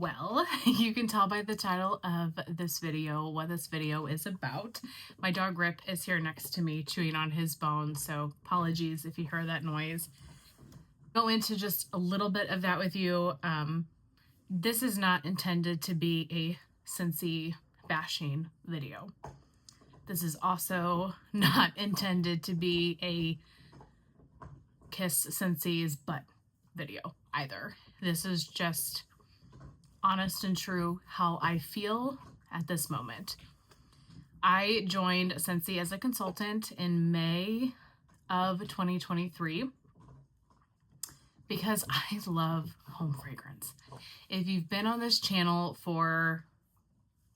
Well, you can tell by the title of this video what this video is about. My dog Rip is here next to me chewing on his bone, so apologies if you heard that noise. Go into just a little bit of that with you. This is not intended to be a Scentsy bashing video. This is also not intended to be a kiss Scentsy's butt video either. This is just honest and true how I feel at this moment. I joined Scentsy as a consultant in May of 2023 because I love home fragrance. If you've been on this channel for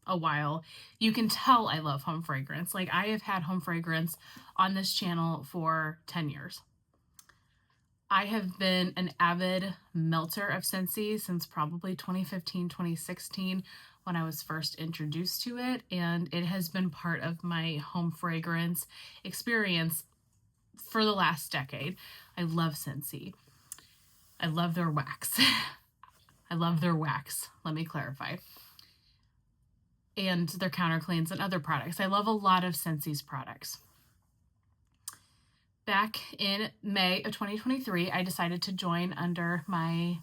a while, you can tell I love home fragrance. Like, I have had home fragrance on this channel for 10 years. I have been an avid melter of Scentsy since probably 2015, 2016 when I was first introduced to it, and it has been part of my home fragrance experience for the last decade. I love Scentsy. I love their wax. I love their wax, let me clarify. And their counter cleans and other products. I love a lot of Scentsy's products. Back in May of 2023, I decided to join under my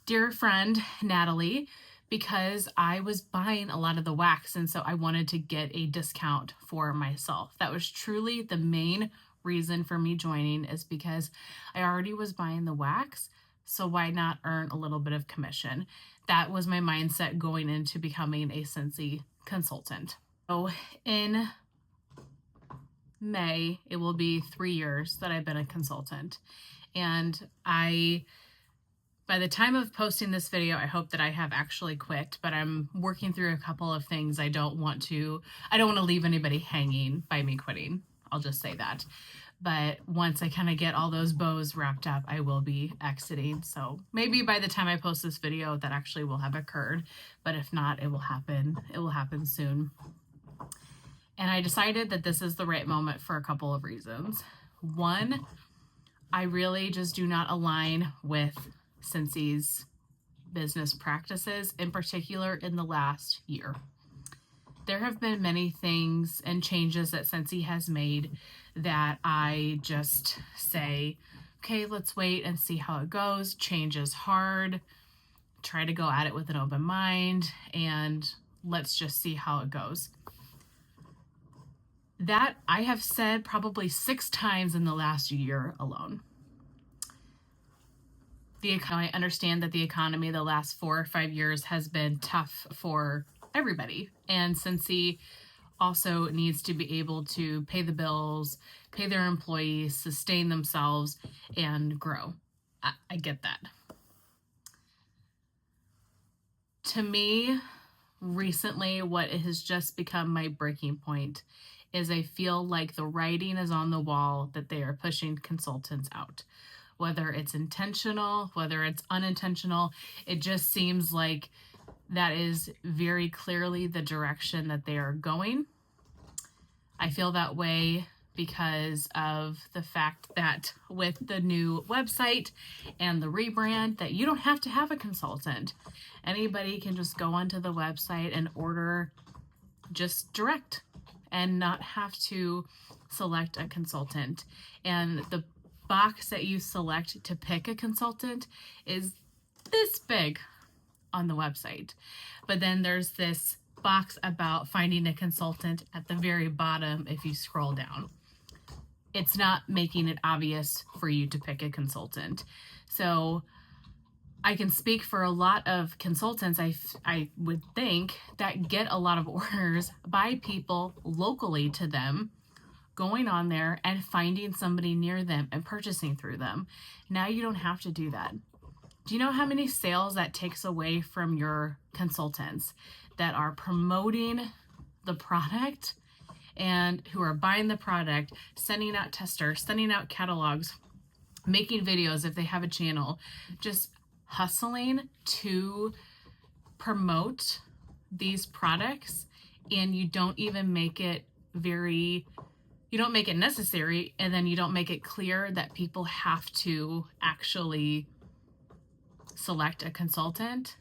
dear friend, Natalie, because I was buying a lot of the wax, and so I wanted to get a discount for myself. That was truly the main reason for me joining, is because I already was buying the wax, so why not earn a little bit of commission? That was my mindset going into becoming a Scentsy consultant. So in May, it will be 3 years that I've been a consultant. And by the time of posting this video, I hope that I have actually quit, but I'm working through a couple of things. I don't want to leave anybody hanging by me quitting. I'll just say that. But once I kind of get all those bows wrapped up, I will be exiting. So maybe by the time I post this video, that actually will have occurred. But if not, it will happen. It will happen soon. And I decided that this is the right moment for a couple of reasons. One, I really just do not align with Scentsy's business practices, in particular in the last year. There have been many things and changes that Scentsy has made that I just say, okay, let's wait and see how it goes. Change is hard. Try to go at it with an open mind, and let's just see how it goes. That I have said probably 6 times in the last year alone. I understand that the economy the last 4 or 5 years has been tough for everybody, and Scentsy also needs to be able to pay the bills, pay their employees, sustain themselves, and grow. I get that. To me, recently, what has just become my breaking point is I feel like the writing is on the wall that they are pushing consultants out. Whether it's intentional, whether it's unintentional, it just seems like that is very clearly the direction that they are going. I feel that way because of the fact that with the new website and the rebrand, that you don't have to have a consultant. Anybody can just go onto the website and order just direct and not have to select a consultant. And the box that you select to pick a consultant is this big on the website. But then there's this box about finding a consultant at the very bottom if you scroll down. It's not making it obvious for you to pick a consultant. So I can speak for a lot of consultants, I would think, that get a lot of orders by people locally to them, going on there and finding somebody near them and purchasing through them. Now you don't have to do that. Do you know how many sales that takes away from your consultants that are promoting the product and who are buying the product, sending out testers, sending out catalogs, making videos if they have a channel, just hustling to promote these products, and you don't even make it you don't make it necessary, and then you don't make it clear that people have to actually select a consultant?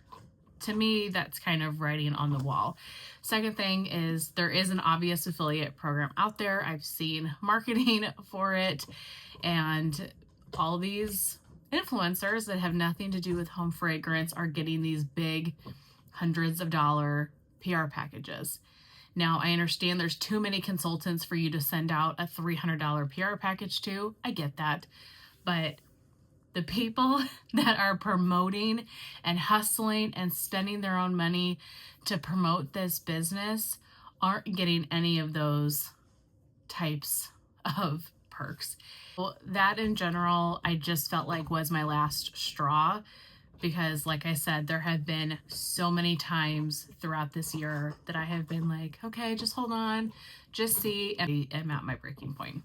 to me, that's kind of writing on the wall. Second thing is there is an obvious affiliate program out there. I've seen marketing for it, and all these influencers that have nothing to do with home fragrance are getting these big hundreds of dollar PR packages. Now, I understand there's too many consultants for you to send out a $300 PR package to. I get that. But the people that are promoting and hustling and spending their own money to promote this business aren't getting any of those types of perks. Well, that in general, I just felt like was my last straw, because like I said, there have been so many times throughout this year that I have been like, okay, just hold on, just see, and I'm at my breaking point.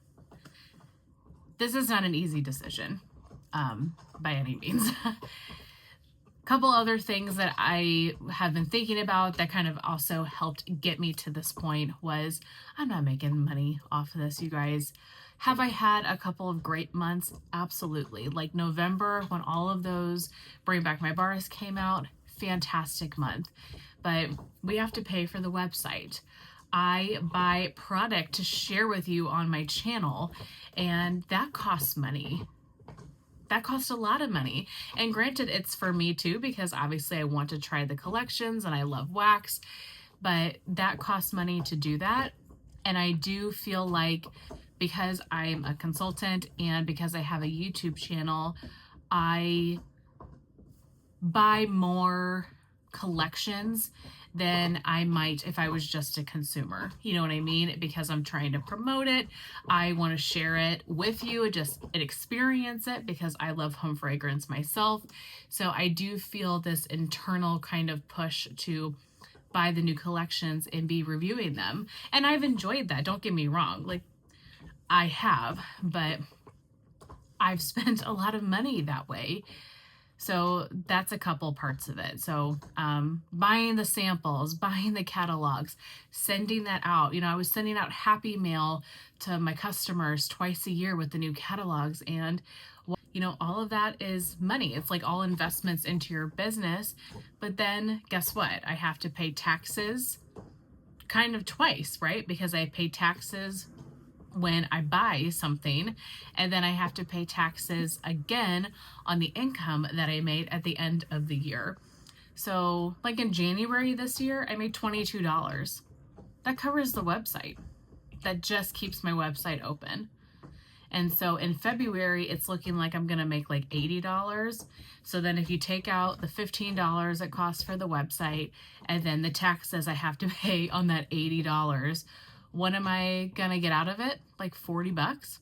This is not an easy decision by any means. Couple other things that I have been thinking about that kind of also helped get me to this point was I'm not making money off of this, you guys. Have I had a couple of great months? Absolutely. Like November, when all of those Bring Back My Bars came out, fantastic month. But we have to pay for the website. I buy product to share with you on my channel, and that costs money. That costs a lot of money. And granted, it's for me too, because obviously I want to try the collections and I love wax, but that costs money to do that. And I do feel like because I'm a consultant and because I have a YouTube channel, I buy more collections than I might if I was just a consumer. You know what I mean? Because I'm trying to promote it. I want to share it with you, just experience it, because I love home fragrance myself. So I do feel this internal kind of push to buy the new collections and be reviewing them. And I've enjoyed that. Don't get me wrong. Like, I have, but I've spent a lot of money that way. So that's a couple parts of it. So buying the samples, buying the catalogs, sending that out. You know, I was sending out Happy Mail to my customers twice a year with the new catalogs. And, you know, all of that is money. It's like all investments into your business. But then guess what? I have to pay taxes kind of twice, right? Because I pay taxes when I buy something, and then I have to pay taxes again on the income that I made at the end of the year. So like in January this year, I made $22. That covers the website. That just keeps my website open. And so in February, it's looking like I'm gonna make like $80. So then if you take out the $15 it costs for the website, and then the taxes I have to pay on that $80, what am I gonna get out of it? Like 40 bucks?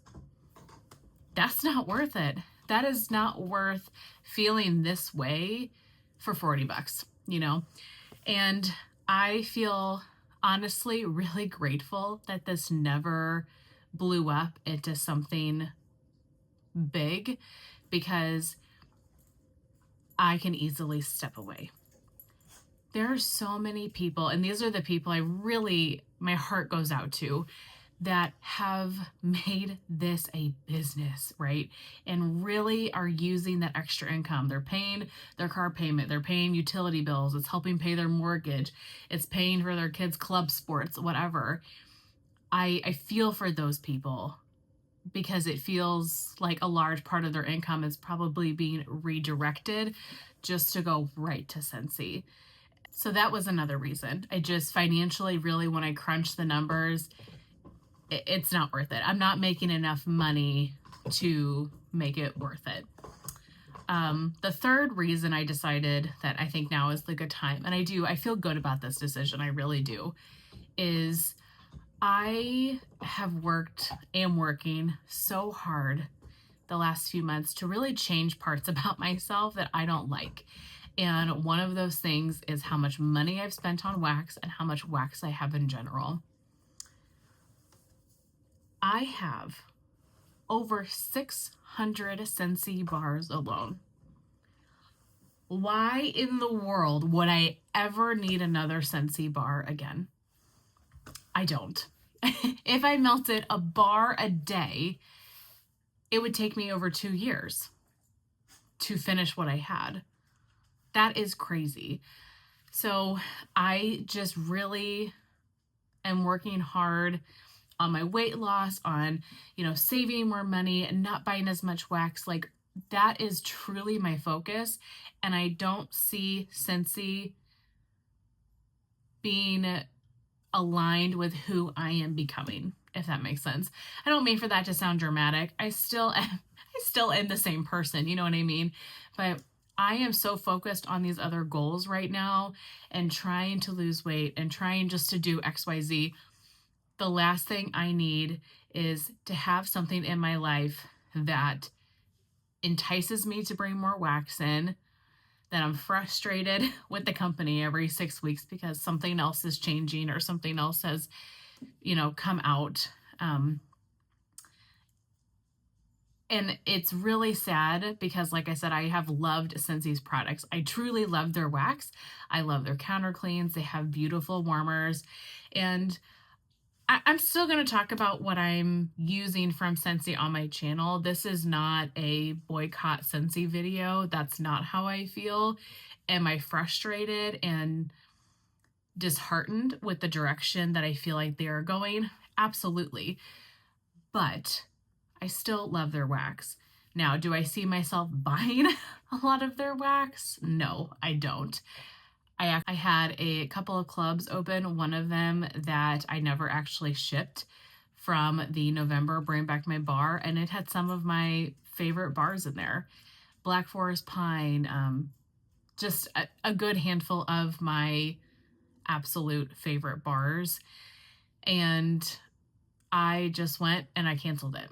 That's not worth it. That is not worth feeling this way for 40 bucks, you know? And I feel honestly really grateful that this never blew up into something big, because I can easily step away. There are so many people, and these are the people I really, my heart goes out to, that have made this a business, right? And really are using that extra income. They're paying their car payment, they're paying utility bills, it's helping pay their mortgage, it's paying for their kids' club sports, whatever. I feel for those people, because it feels like a large part of their income is probably being redirected just to go right to Scentsy. So that was another reason. I just financially, really, when I crunch the numbers, it's not worth it. I'm not making enough money to make it worth it. The third reason I decided that I think now is the good time, and I feel good about this decision, I really do, is I am working so hard the last few months to really change parts about myself that I don't like. And one of those things is how much money I've spent on wax and how much wax I have in general. I have over 600 Scentsy bars alone. Why in the world would I ever need another Scentsy bar again? I don't. If I melted a bar a day, it would take me over 2 years to finish what I had. That is crazy. So I just really am working hard on my weight loss, on, saving more money and not buying as much wax. Like, that is truly my focus. And I don't see Scentsy being aligned with who I am becoming, if that makes sense. I don't mean for that to sound dramatic. I still am the same person, you know what I mean? But I am so focused on these other goals right now and trying to lose weight and trying just to do XYZ. The last thing I need is to have something in my life that entices me to bring more wax in, that I'm frustrated with the company every 6 weeks because something else is changing or something else has, come out. And it's really sad because, like I said, I have loved Scentsy's products. I truly love their wax. I love their counter cleans. They have beautiful warmers. And I'm still going to talk about what I'm using from Scentsy on my channel. This is not a boycott Scentsy video. That's not how I feel. Am I frustrated and disheartened with the direction that I feel like they're going? Absolutely. But I still love their wax. Now, do I see myself buying a lot of their wax? No, I don't. I had a couple of clubs open, one of them that I never actually shipped from the November Bring Back My Bar, and it had some of my favorite bars in there. Black Forest Pine, just a good handful of my absolute favorite bars. And I just went and I canceled it.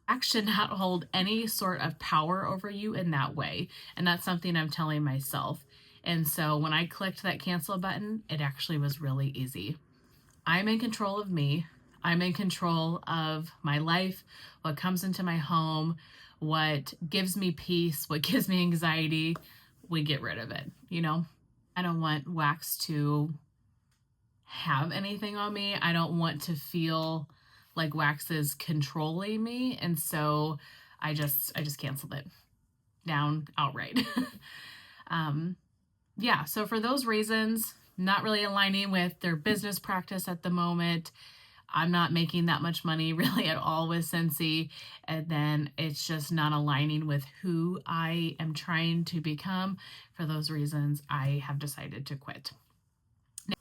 Wax should not hold any sort of power over you in that way. And that's something I'm telling myself. And so when I clicked that cancel button, it actually was really easy. I'm in control of me. I'm in control of my life, what comes into my home, what gives me peace, what gives me anxiety. We get rid of it, I don't want wax to have anything on me. I don't want to feel like wax is controlling me. And so I just canceled it down outright. Yeah, so for those reasons, not really aligning with their business practice at the moment. I'm not making that much money really at all with Scentsy. And then it's just not aligning with who I am trying to become. For those reasons, I have decided to quit.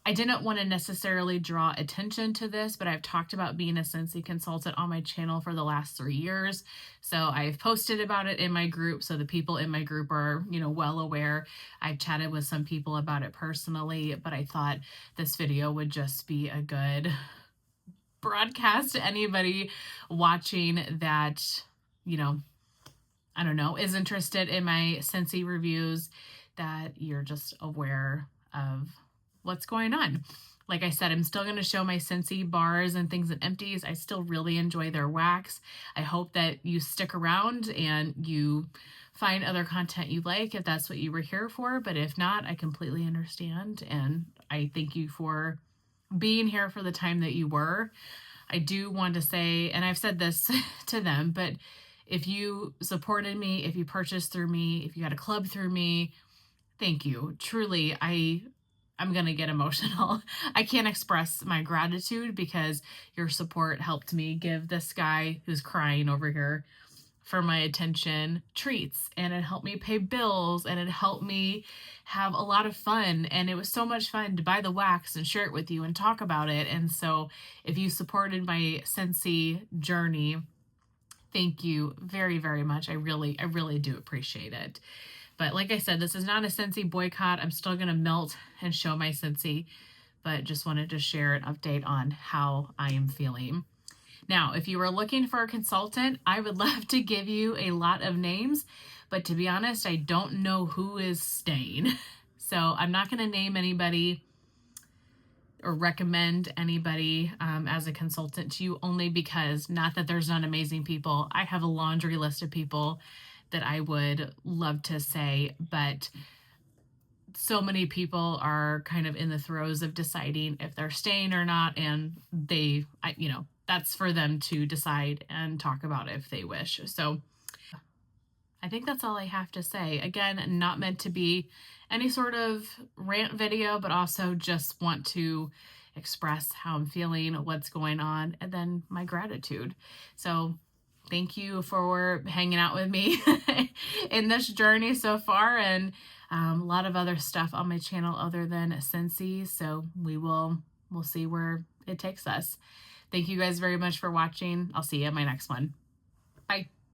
I didn't want to necessarily draw attention to this, but I've talked about being a Scentsy consultant on my channel for the last 3 years. So I've posted about it in my group, so the people in my group are, well aware. I've chatted with some people about it personally, but I thought this video would just be a good broadcast to anybody watching that, I don't know, is interested in my Scentsy reviews, that you're just aware of what's going on. Like I said, I'm still going to show my Scentsy bars and things and empties. I still really enjoy their wax. I hope that you stick around and you find other content you like if that's what you were here for. But if not, I completely understand. And I thank you for being here for the time that you were. I do want to say, and I've said this to them, but if you supported me, if you purchased through me, if you had a club through me, thank you. Truly, I'm going to get emotional. I can't express my gratitude because your support helped me give this guy who's crying over here for my attention treats, and it helped me pay bills, and it helped me have a lot of fun. And it was so much fun to buy the wax and share it with you and talk about it. And so if you supported my Scentsy journey, thank you very, very much. I really do appreciate it. But like I said, this is not a Scentsy boycott. I'm still going to melt and show my Scentsy, but just wanted to share an update on how I am feeling. Now, if you were looking for a consultant, I would love to give you a lot of names, but to be honest, I don't know who is staying. So I'm not going to name anybody or recommend anybody as a consultant to you, only because, not that there's not amazing people. I have a laundry list of people that I would love to say, but so many people are kind of in the throes of deciding if they're staying or not, and that's for them to decide and talk about if they wish. So I think that's all I have to say. Again, not meant to be any sort of rant video, but also just want to express how I'm feeling, what's going on, and then my gratitude. So thank you for hanging out with me in this journey so far, and a lot of other stuff on my channel other than Scentsy. So we'll see where it takes us. Thank you guys very much for watching. I'll see you in my next one. Bye.